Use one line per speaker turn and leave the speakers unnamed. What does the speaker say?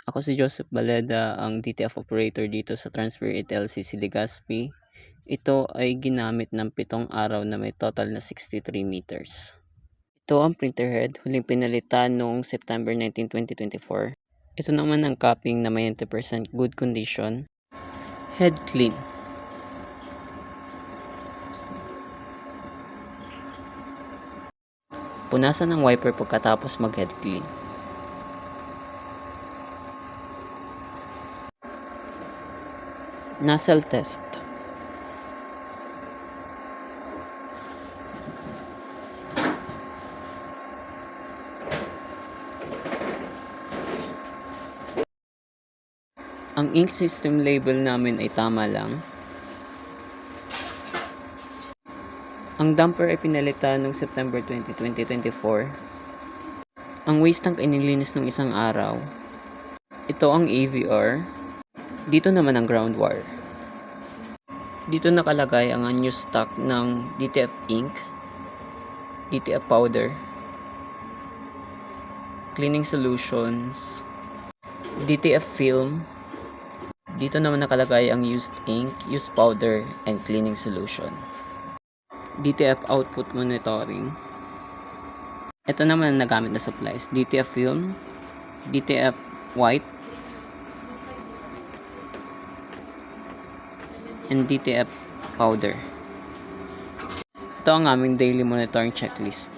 Ako si Joseph Baleda, ang DTF operator dito sa Transfer LCC Legazpi. Ito ay ginamit ng 7 araw na may total na 63 meters. Ito ang printer head, huling pinalitan noong September 19, 2024. Ito naman ang capping na may 90% good condition. Head clean. Punasan ng wiper pagkatapos mag-head clean. Nozzle test. Ang ink system label namin ay tama lang. Ang damper ay pinalitan noong September 20, 2024. Ang waste tank ay nilinis ng isang araw. Ito ang AVR. Dito naman ang ground wire. Dito nakalagay ang unused stock ng DTF ink, DTF powder, cleaning solutions, DTF film. Dito naman nakalagay ang used ink, used powder, and cleaning solution. DTF output monitoring. Ito naman ang nagamit na supplies. DTF film, DTF white, and DTF powder. Ito ang aming daily monitoring checklist.